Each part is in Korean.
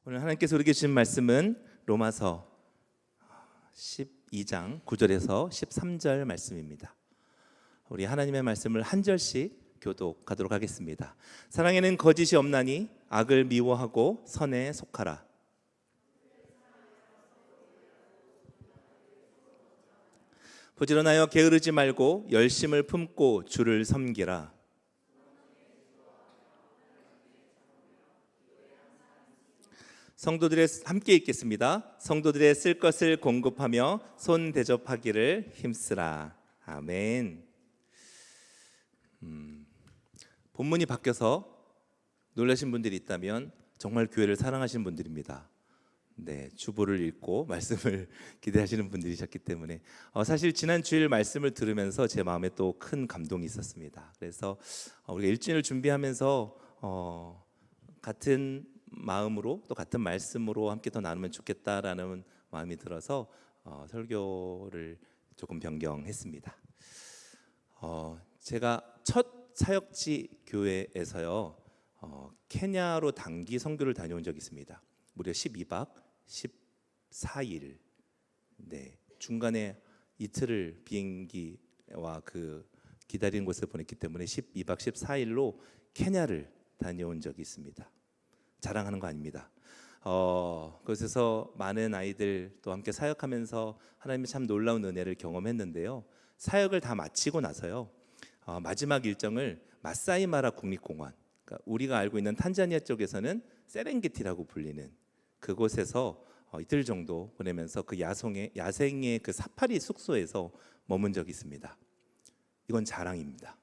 오늘 하나님께서 우리에게 주신 말씀은 로마서 12장 9절에서 13절 말씀입니다. 우리 하나님의 말씀을 한 절씩 교독하도록 하겠습니다. 사랑에는 거짓이 없나니 악을 미워하고 선에 속하라. 부지런하여 게으르지 말고 열심을 품고 주를 섬기라. 성도들의 함께 읽겠습니다. 성도들의 쓸 것을 공급하며 손 대접하기를 힘쓰라. 아멘. 본문이 바뀌어서 놀라신 분들이 있다면 정말 교회를 사랑하시는 분들입니다. 네, 주보를 읽고 말씀을 기대하시는 분들이셨기 때문에 사실 지난 주일 말씀을 들으면서 제 마음에 또 큰 감동이 있었습니다. 그래서 우리가 일주일을 준비하면서 같은 마음으로 또 같은 말씀으로 함께 더 나누면 좋겠다라는 마음이 들어서 설교를 조금 변경했습니다. 제가 첫 사역지 교회에서요 케냐로 단기 선교를 다녀온 적이 있습니다. 무려 12박 14일. 네, 중간에 이틀을 비행기와 그 기다리는 곳을 보냈기 때문에 12박 14일로 케냐를 다녀온 적이 있습니다. 자랑하는 거 아닙니다. 그곳에서 많은 아이들 또 함께 사역하면서 하나님의 참 놀라운 은혜를 경험했는데요. 사역을 다 마치고 나서요 마지막 일정을 마사이마라 국립공원, 그러니까 우리가 알고 있는 탄자니아 쪽에서는 세렝게티라고 불리는 그곳에서 이틀 정도 보내면서 그 야생의 그 사파리 숙소에서 머문 적이 있습니다. 이건 자랑입니다.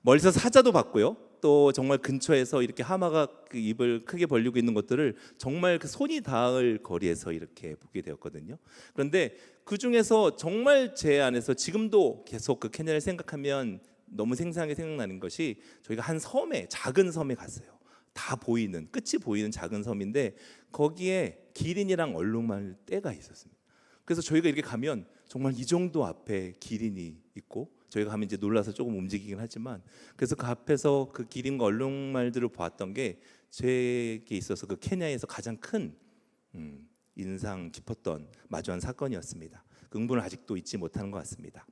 멀리서 사자도 봤고요. 또 정말 근처에서 이렇게 하마가 그 입을 크게 벌리고 있는 것들을 정말 그 손이 닿을 거리에서 이렇게 보게 되었거든요. 그런데 그 중에서 정말 제 안에서 지금도 계속 그 케냐를 생각하면 너무 생생하게 생각나는 것이 저희가 한 섬에, 작은 섬에 갔어요. 다 보이는, 끝이 보이는 작은 섬인데 거기에 기린이랑 얼룩말 떼가 있었습니다. 그래서 저희가 이렇게 가면 정말 이 정도 앞에 기린이 있고 저희가 가면 이제 놀라서 조금 움직이긴 하지만 그래서 그 앞에서 그 기린과 얼룩말들을 보았던 게 제게 있어서 그 케냐에서 가장 큰 인상 깊었던 마주한 사건이었습니다. 그 응분을 아직도 잊지 못하는 것 같습니다.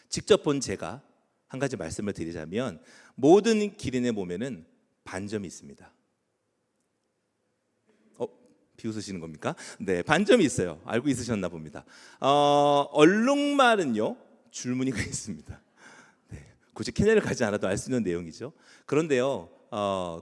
직접 본 제가 한 가지 말씀을 드리자면 모든 기린의 몸에는 반점이 있습니다. 비웃으시는 겁니까? 네, 반점이 있어요. 알고 있으셨나 봅니다. 얼룩말은요 줄무늬가 있습니다. 네, 굳이 케냐를 가지 않아도 알 수 있는 내용이죠. 그런데요,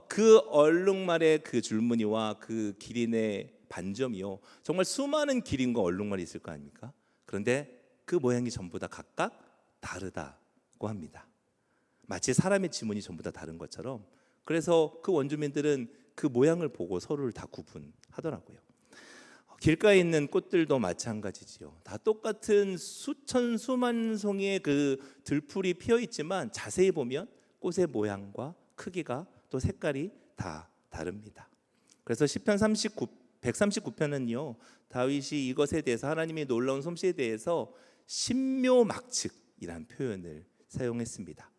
그 얼룩말의 그 줄무늬와 그 기린의 반점이요, 정말 수많은 기린과 얼룩말이 있을 거 아닙니까? 그런데 그 모양이 전부 다 각각 다르다고 합니다. 마치 사람의 지문이 전부 다 다른 것처럼. 그래서 그 원주민들은 그 모양을 보고 서로를 다 구분하더라고요. 길가에 있는 꽃들도 마찬가지지요. 다 똑같은 수천 수만 송이의 그 들풀이 피어 있지만 자세히 보면 꽃의 모양과 크기가 또 색깔이 다 다릅니다. 그래서 시편 139편은요 다윗이 이것에 대해서 하나님의 놀라운 솜씨에 대해서 신묘막측이라는 표현을 사용했습니다.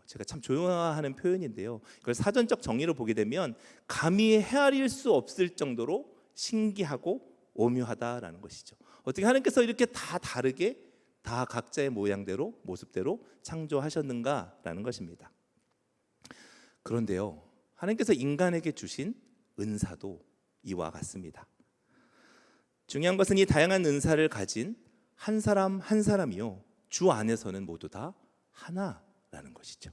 제가 참 조용하는 표현인데요. 그걸 사전적 정의를 보게 되면 감히 헤아릴 수 없을 정도로 신기하고 오묘하다라는 것이죠. 어떻게 하나님께서 이렇게 다 다르게 다 각자의 모양대로 모습대로 창조하셨는가라는 것입니다. 그런데요, 하나님께서 인간에게 주신 은사도 이와 같습니다. 중요한 것은 이 다양한 은사를 가진 한 사람 한 사람이요 주 안에서는 모두 다 하나라는 것이죠.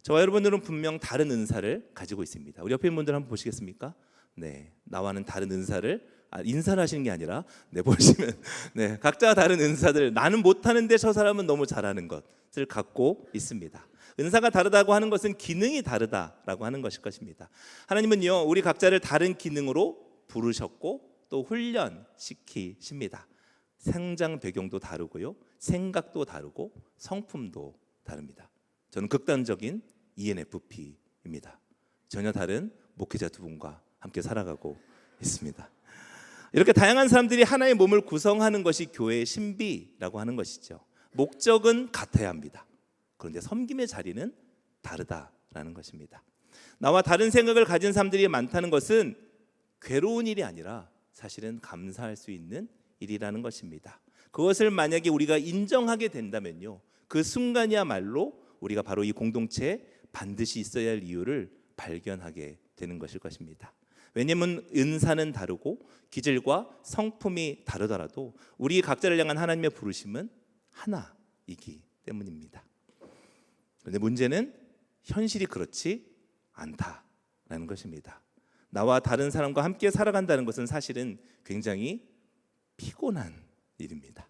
저와 여러분들은 분명 다른 은사를 가지고 있습니다. 우리 옆에 있는 분들 한번 보시겠습니까? 네, 나와는 다른 은사를 인사를 하시는 게 아니라 보시면 각자 다른 은사들, 나는 못하는데 저 사람은 너무 잘하는 것을 갖고 있습니다. 은사가 다르다고 하는 것은 기능이 다르다라고 하는 것일 것입니다. 하나님은요 우리 각자를 다른 기능으로 부르셨고 또 훈련시키십니다. 성장 배경도 다르고요, 생각도 다르고 성품도 다릅니다. 저는 극단적인 ENFP입니다. 전혀 다른 목회자 두 분과 함께 살아가고 있습니다. 이렇게 다양한 사람들이 하나의 몸을 구성하는 것이 교회의 신비라고 하는 것이죠. 목적은 같아야 합니다. 그런데 섬김의 자리는 다르다라는 것입니다. 나와 다른 생각을 가진 사람들이 많다는 것은 괴로운 일이 아니라 사실은 감사할 수 있는 일이라는 것입니다. 그것을 만약에 우리가 인정하게 된다면요, 그 순간이야말로 우리가 바로 이 공동체에 반드시 있어야 할 이유를 발견하게 되는 것일 것입니다. 왜냐하면 은사는 다르고 기질과 성품이 다르더라도 우리 각자를 향한 하나님의 부르심은 하나이기 때문입니다. 그런데 문제는 현실이 그렇지 않다라는 것입니다. 나와 다른 사람과 함께 살아간다는 것은 사실은 굉장히 피곤한 일입니다.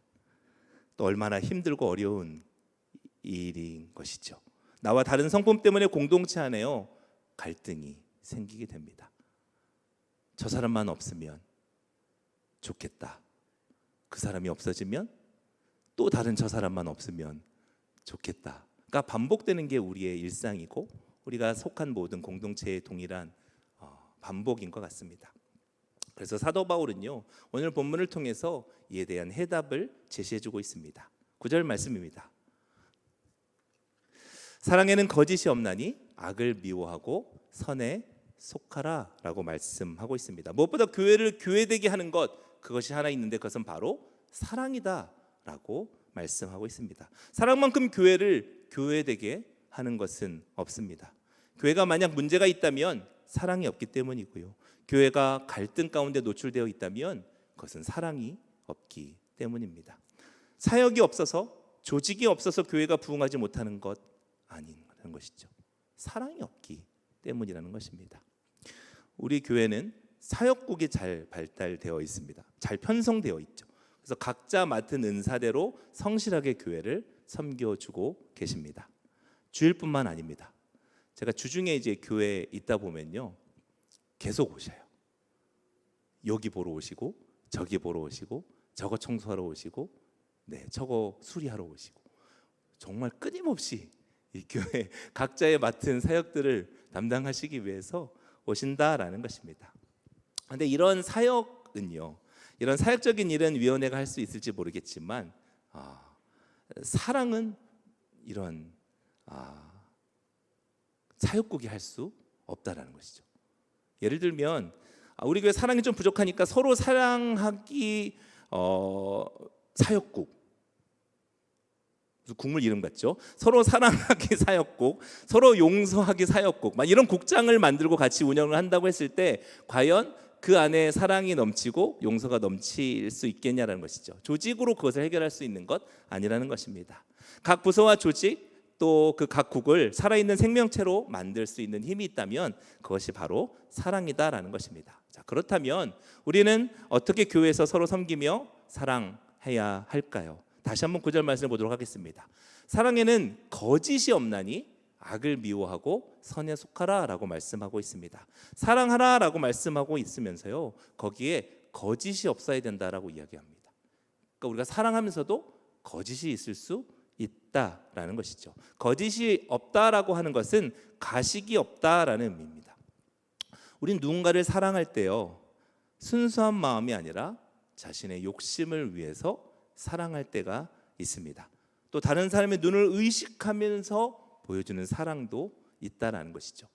또 얼마나 힘들고 어려운 일인 것이죠. 나와 다른 성품 때문에 공동체 안에요, 갈등이 생기게 됩니다. 저 사람만 없으면 좋겠다. 그 사람이 없어지면 또 다른 저 사람만 없으면 좋겠다. 그러니까 반복되는 게 우리의 일상이고 우리가 속한 모든 공동체의 동일한 반복인 것 같습니다. 그래서 사도 바울은요, 오늘 본문을 통해서 이에 대한 해답을 제시해주고 있습니다. 9절 말씀입니다. 사랑에는 거짓이 없나니 악을 미워하고 선에 속하라 라고 말씀하고 있습니다. 무엇보다 교회를 교회되게 하는 것, 그것이 하나 있는데 그것은 바로 사랑이다 라고 말씀하고 있습니다. 사랑만큼 교회를 교회되게 하는 것은 없습니다. 교회가 만약 문제가 있다면 사랑이 없기 때문이고요, 교회가 갈등 가운데 노출되어 있다면 그것은 사랑이 없기 때문입니다. 사역이 없어서, 조직이 없어서 교회가 부흥하지 못하는 것 아니라는 것이죠. 사랑이 없기 때문이라는 것입니다. 우리 교회는 사역국이 잘 발달되어 있습니다. 잘 편성되어 있죠. 그래서 각자 맡은 은사대로 성실하게 교회를 섬겨주고 계십니다. 주일뿐만 아닙니다. 제가 주중에 이제 교회에 있다 보면요, 계속 오셔요. 여기 보러 오시고 저기 보러 오시고 저거 청소하러 오시고 저거 수리하러 오시고, 정말 끊임없이 이 교회 각자의 맡은 사역들을 담당하시기 위해서 오신다라는 것입니다. 그런데 이런 사역은요, 이런 사역적인 일은 위원회가 할 수 있을지 모르겠지만 사랑은 이런 사역국이 할 수 없다라는 것이죠. 예를 들면 우리 교회 사랑이 좀 부족하니까 서로 사랑하기 사역국, 국물 이름 같죠? 서로 사랑하기 사역국, 서로 용서하기 사역국, 막 이런 국장을 만들고 같이 운영을 한다고 했을 때 과연 그 안에 사랑이 넘치고 용서가 넘칠 수 있겠냐라는 것이죠. 조직으로 그것을 해결할 수 있는 것 아니라는 것입니다. 각 부서와 조직, 또 그 각 국을 살아있는 생명체로 만들 수 있는 힘이 있다면 그것이 바로 사랑이다라는 것입니다. 자, 그렇다면 우리는 어떻게 교회에서 서로 섬기며 사랑해야 할까요? 다시 한번 9절 말씀을 보도록 하겠습니다. 사랑에는 거짓이 없나니 악을 미워하고 선에 속하라 라고 말씀하고 있습니다. 사랑하라 라고 말씀하고 있으면서요, 거기에 거짓이 없어야 된다라고 이야기합니다. 그러니까 우리가 사랑하면서도 거짓이 있을 수 있다라는 것이죠. 거짓이 없다라고 하는 것은 가식이 없다라는 의미입니다. 우린 누군가를 사랑할 때요, 순수한 마음이 아니라 자신의 욕심을 위해서 사랑할 때가 있습니다. 또 다른 사람의 눈을 의식하면서 보여주는 사랑도 있다라는 것이죠.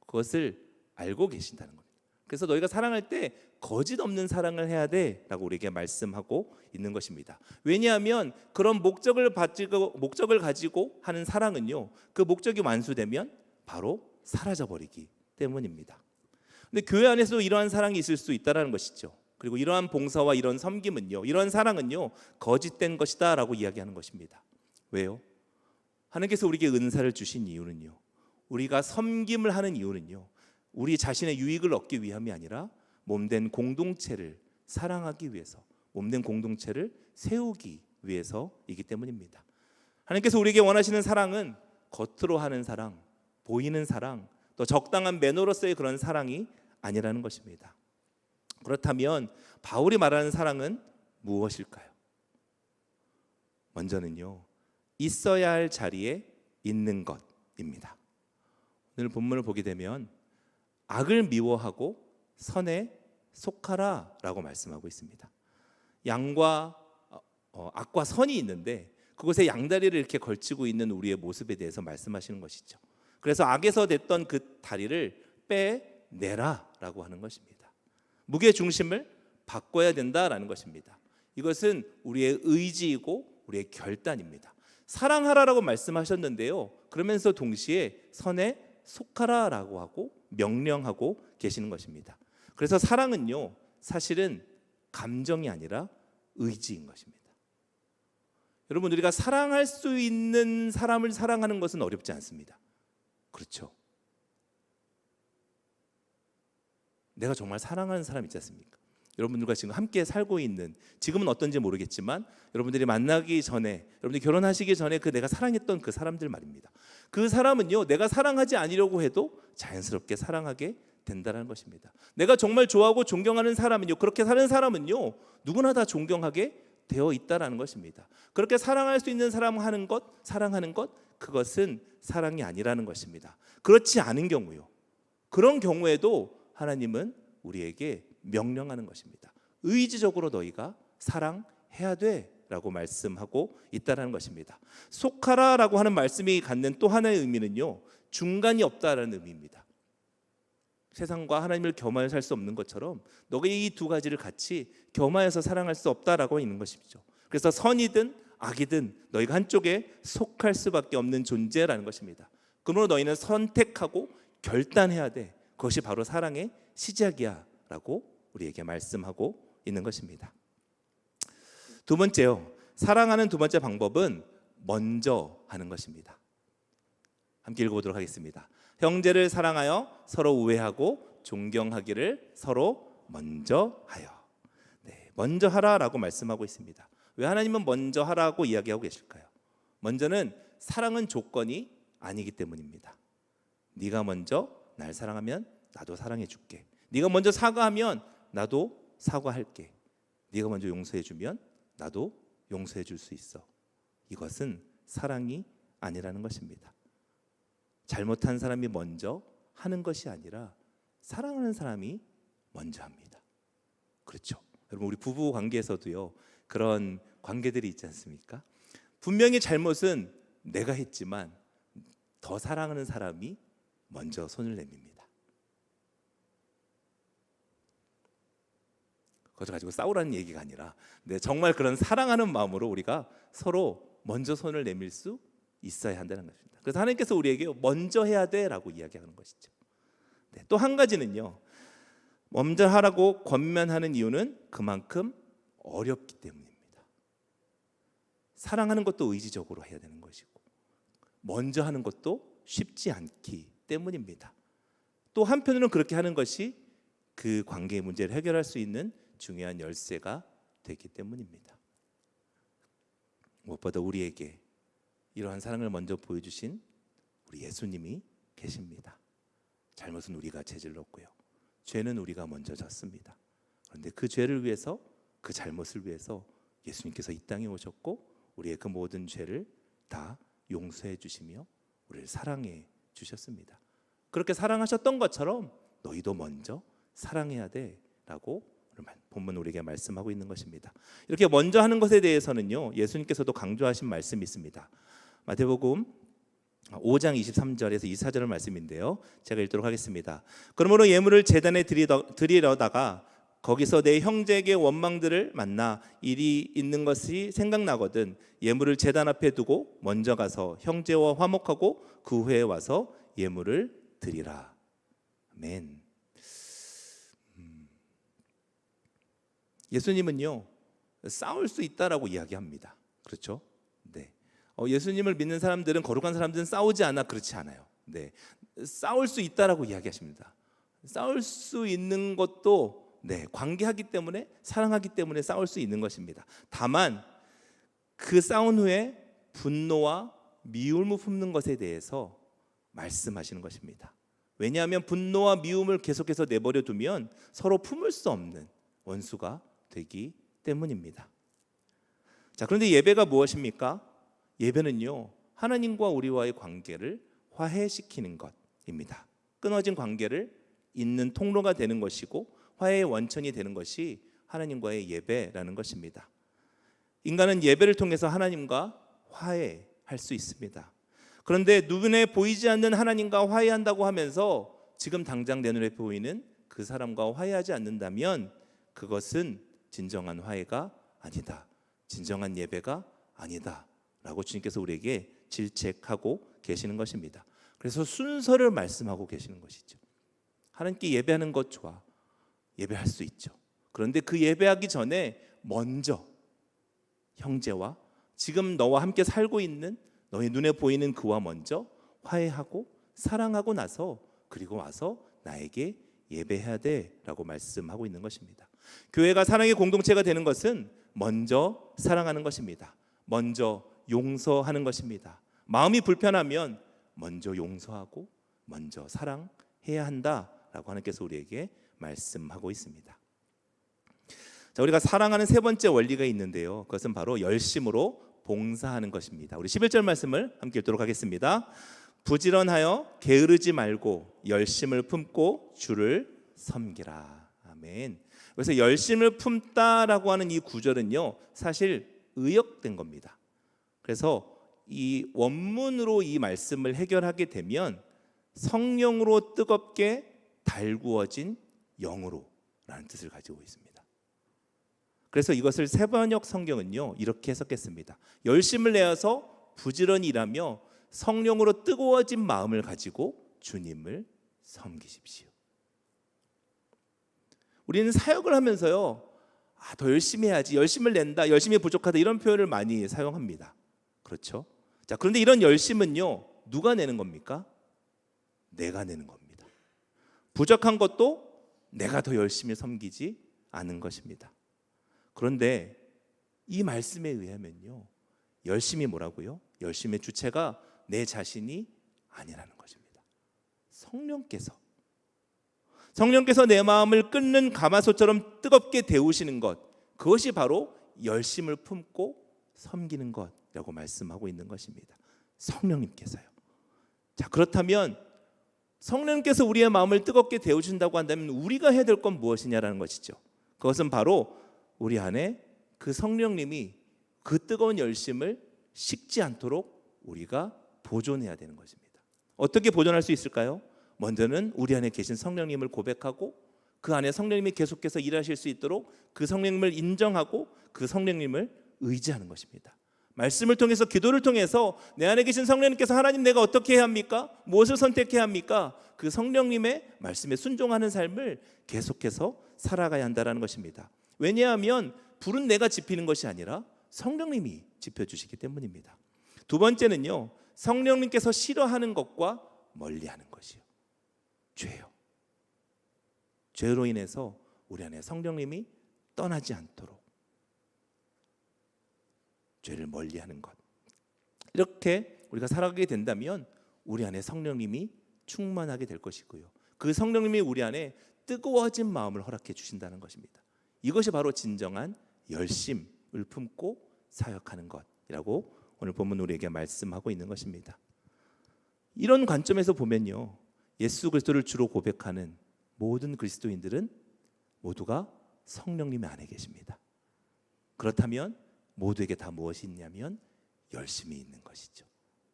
그것을 알고 계신다는 겁니다. 그래서 너희가 사랑할 때 거짓 없는 사랑을 해야 돼라고 우리에게 말씀하고 있는 것입니다. 왜냐하면 그런 목적을 가지고 하는 사랑은요, 그 목적이 완수되면 바로 사라져버리기 때문입니다. 근데 교회 안에서도 이러한 사랑이 있을 수 있다는 것이죠. 그리고 이러한 봉사와 이런 섬김은요, 이런 사랑은요, 거짓된 것이다 라고 이야기하는 것입니다. 왜요? 하나님께서 우리에게 은사를 주신 이유는요, 우리가 섬김을 하는 이유는요, 우리 자신의 유익을 얻기 위함이 아니라 몸된 공동체를 사랑하기 위해서, 몸된 공동체를 세우기 위해서이기 때문입니다. 하나님께서 우리에게 원하시는 사랑은 겉으로 하는 사랑, 보이는 사랑, 또 적당한 매너로서의 그런 사랑이 아니라는 것입니다. 그렇다면 바울이 말하는 사랑은 무엇일까요? 먼저는요, 있어야 할 자리에 있는 것입니다. 오늘 본문을 보게 되면 악을 미워하고 선에 속하라 라고 말씀하고 있습니다. 양과 악과 선이 있는데 그곳에 양다리를 이렇게 걸치고 있는 우리의 모습에 대해서 말씀하시는 것이죠. 그래서 악에서 됐던 그 다리를 빼내라라고 하는 것입니다. 무게 중심을 바꿔야 된다라는 것입니다. 이것은 우리의 의지이고 우리의 결단입니다. 사랑하라라고 말씀하셨는데요, 그러면서 동시에 선에 속하라라고 하고 명령하고 계시는 것입니다. 그래서 사랑은요, 사실은 감정이 아니라 의지인 것입니다. 여러분, 우리가 사랑할 수 있는 사람을 사랑하는 것은 어렵지 않습니다. 그렇죠? 내가 정말 사랑하는 사람 있지 않습니까? 여러분들과 지금 함께 살고 있는, 지금은 어떤지 모르겠지만 여러분들이 만나기 전에, 여러분들이 결혼하시기 전에 그 내가 사랑했던 그 사람들 말입니다. 그 사람은요, 내가 사랑하지 않으려고 해도 자연스럽게 사랑하게 된다는 것입니다. 내가 정말 좋아하고 존경하는 사람은요, 그렇게 사는 사람은요, 누구나 다 존경하게 되어 있다라는 것입니다. 그렇게 사랑할 수 있는 사람 하는 것, 사랑하는 것, 그것은 사랑이 아니라는 것입니다. 그렇지 않은 경우요, 그런 경우에도 하나님은 우리에게 명령하는 것입니다. 의지적으로 너희가 사랑해야 돼 라고 말씀하고 있다는 것입니다. 속하라라고 하는 말씀이 갖는 또 하나의 의미는요, 중간이 없다라는 의미입니다. 세상과 하나님을 겸하여 살 수 없는 것처럼 너가 이 두 가지를 같이 겸하여서 사랑할 수 없다라고 있는 것이죠. 그래서 선이든 악이든 너희가 한쪽에 속할 수밖에 없는 존재라는 것입니다. 그러므로 너희는 선택하고 결단해야 돼. 그것이 바로 사랑의 시작이야 라고 우리에게 말씀하고 있는 것입니다. 두 번째요, 사랑하는 두 번째 방법은 먼저 하는 것입니다. 함께 읽어보도록 하겠습니다. 형제를 사랑하여 서로 우애하고 존경하기를 서로 먼저 하여. 네, 먼저 하라라고 말씀하고 있습니다. 왜 하나님은 먼저 하라고 이야기하고 계실까요? 먼저는 사랑은 조건이 아니기 때문입니다. 네가 먼저 날 사랑하면 나도 사랑해 줄게. 네가 먼저 사과하면 나도 사과할게. 네가 먼저 용서해 주면 나도 용서해 줄 수 있어. 이것은 사랑이 아니라는 것입니다. 잘못한 사람이 먼저 하는 것이 아니라 사랑하는 사람이 먼저 합니다. 그렇죠? 여러분, 우리 부부 관계에서도요, 그런 관계들이 있지 않습니까? 분명히 잘못은 내가 했지만 더 사랑하는 사람이 먼저 손을 내밉니다. 그것을 가지고 싸우라는 얘기가 아니라, 정말 그런 사랑하는 마음으로 우리가 서로 먼저 손을 내밀 수 있어야 한다는 것입니다. 그래서 하나님께서 우리에게 먼저 해야 돼라고 이야기하는 것이죠. 또 한 가지는요, 먼저 하라고 권면하는 이유는 그만큼 어렵기 때문입니다. 사랑하는 것도 의지적으로 해야 되는 것이고 먼저 하는 것도 쉽지 않기 때문입니다. 또 한편으로는 그렇게 하는 것이 그 관계의 문제를 해결할 수 있는 중요한 열쇠가 되기 때문입니다. 무엇보다 우리에게 이러한 사랑을 먼저 보여주신 우리 예수님이 계십니다. 잘못은 우리가 저질렀고요, 죄는 우리가 먼저 졌습니다. 그런데 그 죄를 위해서, 그 잘못을 위해서 예수님께서 이 땅에 오셨고 우리의 그 모든 죄를 다 용서해 주시며 우리를 사랑해 주셨습니다. 그렇게 사랑하셨던 것처럼 너희도 먼저 사랑해야 돼라고 본문 우리에게 말씀하고 있는 것입니다. 이렇게 먼저 하는 것에 대해서는요, 예수님께서도 강조하신 말씀이 있습니다. 마태복음 5장 23절에서 24절의 말씀인데요, 제가 읽도록 하겠습니다. 그러므로 예물을 제단에 드리려다가 거기서 내 형제에게 원망들을 만나 일이 있는 것이 생각나거든 예물을 제단 앞에 두고 먼저 가서 형제와 화목하고 그 후에 와서 예물을 드리라. 아멘. 예수님은요, 싸울 수 있다라고 이야기합니다. 그렇죠? 네. 예수님을 믿는 사람들은, 거룩한 사람들은 싸우지 않아, 그렇지 않아요. 네. 싸울 수 있다라고 이야기하십니다. 싸울 수 있는 것도 관계하기 때문에, 사랑하기 때문에 싸울 수 있는 것입니다. 다만 그 싸운 후에 분노와 미움을 품는 것에 대해서 말씀하시는 것입니다. 왜냐하면 분노와 미움을 계속해서 내버려 두면 서로 품을 수 없는 원수가 되기 때문입니다. 자, 그런데 예배가 무엇입니까? 예배는요, 하나님과 우리와의 관계를 화해시키는 것입니다. 끊어진 관계를 잇는 통로가 되는 것이고 화해의 원천이 되는 것이 하나님과의 예배라는 것입니다. 인간은 예배를 통해서 하나님과 화해할 수 있습니다. 그런데 눈에 보이지 않는 하나님과 화해한다고 하면서 지금 당장 내 눈에 보이는 그 사람과 화해하지 않는다면 그것은 진정한 화해가 아니다, 진정한 예배가 아니다 라고 주님께서 우리에게 질책하고 계시는 것입니다. 그래서 순서를 말씀하고 계시는 것이죠. 하나님께 예배하는 것 좋아, 예배할 수 있죠. 그런데 그 예배하기 전에 먼저 형제와 지금 너와 함께 살고 있는 너의 눈에 보이는 그와 먼저 화해하고 사랑하고 나서 그리고 와서 나에게 예배해야 돼라고 말씀하고 있는 것입니다. 교회가 사랑의 공동체가 되는 것은 먼저 사랑하는 것입니다. 먼저 용서하는 것입니다. 마음이 불편하면 먼저 용서하고 먼저 사랑해야 한다라고 하나님께서 우리에게 말씀하고 있습니다. 자, 우리가 사랑하는 세 번째 원리가 있는데요. 그것은 바로 열심으로 봉사하는 것입니다. 우리 11절 말씀을 함께 읽도록 하겠습니다. 부지런하여 게으르지 말고 열심을 품고 주를 섬기라. 아멘. 그래서 열심을 품다라고 하는 이 구절은요, 사실 의역된 겁니다. 그래서 이 원문으로 이 말씀을 해결하게 되면 성령으로 뜨겁게 달구어진 영으로 라는 뜻을 가지고 있습니다. 그래서 이것을 새번역 성경은요 이렇게 해석했습니다. 열심을 내어서 부지런히 일하며 성령으로 뜨거워진 마음을 가지고 주님을 섬기십시오. 우리는 사역을 하면서요, 더 열심히 해야지, 열심을 낸다, 열심히 부족하다 이런 표현을 많이 사용합니다. 그렇죠? 자, 그런데 이런 열심은요 누가 내는 겁니까? 내가 내는 겁니다. 부족한 것도 내가 더 열심히 섬기지 않은 것입니다. 그런데 이 말씀에 의하면요, 열심이 뭐라고요? 열심의 주체가 내 자신이 아니라는 것입니다. 성령께서 내 마음을 끓는 가마솥처럼 뜨겁게 데우시는 것, 그것이 바로 열심을 품고 섬기는 것이라고 말씀하고 있는 것입니다. 성령님께서요. 자, 그렇다면 성령님께서 우리의 마음을 뜨겁게 데우신다고 한다면 우리가 해야 될 건 무엇이냐라는 것이죠. 그것은 바로 우리 안에 그 성령님이 그 뜨거운 열심을 식지 않도록 우리가 보존해야 되는 것입니다. 어떻게 보존할 수 있을까요? 먼저는 우리 안에 계신 성령님을 고백하고 그 안에 성령님이 계속해서 일하실 수 있도록 그 성령님을 인정하고 그 성령님을 의지하는 것입니다. 말씀을 통해서, 기도를 통해서 내 안에 계신 성령님께서 하나님 내가 어떻게 해야 합니까? 무엇을 선택해야 합니까? 그 성령님의 말씀에 순종하는 삶을 계속해서 살아가야 한다는 것입니다. 왜냐하면 불은 내가 지피는 것이 아니라 성령님이 지펴주시기 때문입니다. 두 번째는요, 성령님께서 싫어하는 것과 멀리하는 것이요, 죄요. 죄로 인해서 우리 안에 성령님이 떠나지 않도록 죄를 멀리하는 것, 이렇게 우리가 살아가게 된다면 우리 안에 성령님이 충만하게 될 것이고요, 그 성령님이 우리 안에 뜨거워진 마음을 허락해 주신다는 것입니다. 이것이 바로 진정한 열심을 품고 사역하는 것이라고 오늘 본문 우리에게 말씀하고 있는 것입니다. 이런 관점에서 보면요, 예수 그리스도를 주로 고백하는 모든 그리스도인들은 모두가 성령님 안에 계십니다. 그렇다면 모두에게 다 무엇이 있냐면 열심이 있는 것이죠.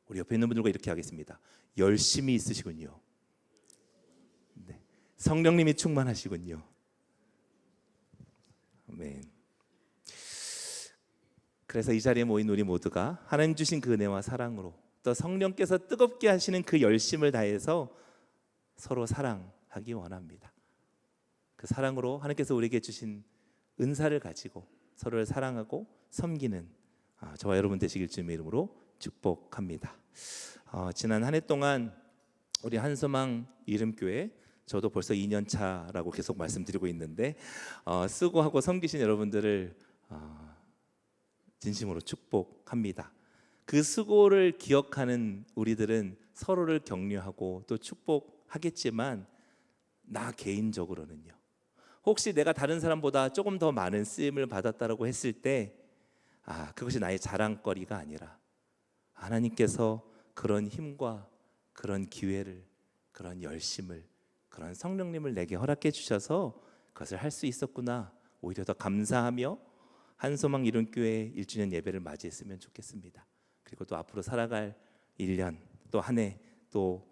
우리 옆에 있는 분들과 이렇게 하겠습니다. 열심이 있으시군요. 네. 성령님이 충만하시군요. 아멘. 그래서 이 자리에 모인 우리 모두가 하나님 주신 그 은혜와 사랑으로 또 성령께서 뜨겁게 하시는 그 열심을 다해서 서로 사랑하기 원합니다. 그 사랑으로 하나님께서 우리에게 주신 은사를 가지고 서로를 사랑하고 섬기는 저와 여러분 되시길 주님의 이름으로 축복합니다. 지난 한 해 동안 우리 한소망 이름교회, 저도 벌써 2년 차라고 계속 말씀드리고 있는데 수고하고 섬기신 여러분들을 진심으로 축복합니다. 그 수고를 기억하는 우리들은 서로를 격려하고 또 축복하겠지만 나 개인적으로는요, 혹시 내가 다른 사람보다 조금 더 많은 쓰임을 받았다라고 했을 때 그것이 나의 자랑거리가 아니라 하나님께서 그런 힘과 그런 기회를, 그런 열심을, 그런 성령님을 내게 허락해 주셔서 그것을 할 수 있었구나, 오히려 더 감사하며 한소망 이론교회 1주년 예배를 맞이했으면 좋겠습니다. 그리고 또 앞으로 살아갈 1년 또 한 해 또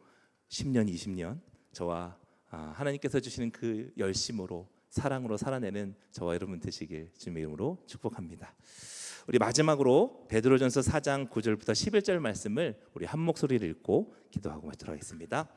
10년 20년 저와 하나님께서 주시는 그 열심으로 사랑으로 살아내는 저와 여러분 되시길 주님의 이름으로 축복합니다. 우리 마지막으로 베드로전서 4장 9절부터 11절 말씀을 우리 한 목소리를 읽고 기도하고 마치도록 하겠습니다.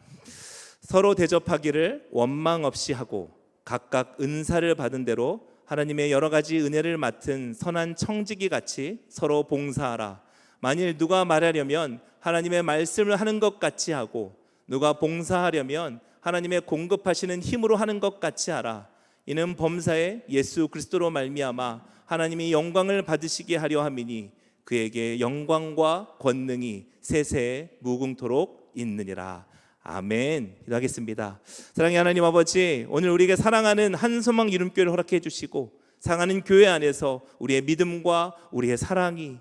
서로 대접하기를 원망 없이 하고 각각 은사를 받은 대로 하나님의 여러 가지 은혜를 맡은 선한 청지기 같이 서로 봉사하라. 만일 누가 말하려면 하나님의 말씀을 하는 것 같이 하고 누가 봉사하려면 하나님의 공급하시는 힘으로 하는 것 같이 하라. 이는 범사에 예수 그리스도로 말미암아 하나님이 영광을 받으시게 하려 함이니 그에게 영광과 권능이 세세에 무궁토록 있느니라. 아멘. 기도하겠습니다. 사랑의 하나님 아버지, 오늘 우리에게 사랑하는 한소망 이름교회를 허락해 주시고 사랑하는 교회 안에서 우리의 믿음과 우리의 사랑이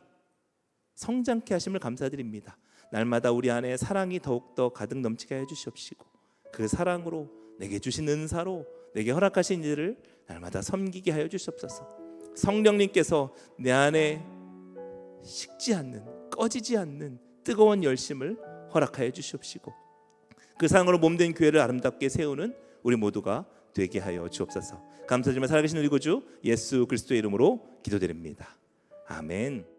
성장케 하심을 감사드립니다. 날마다 우리 안에 사랑이 더욱더 가득 넘치게 해 주시옵시고 그 사랑으로 내게 주신 은사로 내게 허락하신 일을 날마다 섬기게 하여 주시옵소서. 성령님께서 내 안에 식지 않는, 꺼지지 않는 뜨거운 열심을 허락하여 주시옵시고 그 사랑으로 몸된 교회를 아름답게 세우는 우리 모두가 되게 하여 주옵소서. 감사드리며 살아계신 우리 구주 예수 그리스도의 이름으로 기도드립니다. 아멘.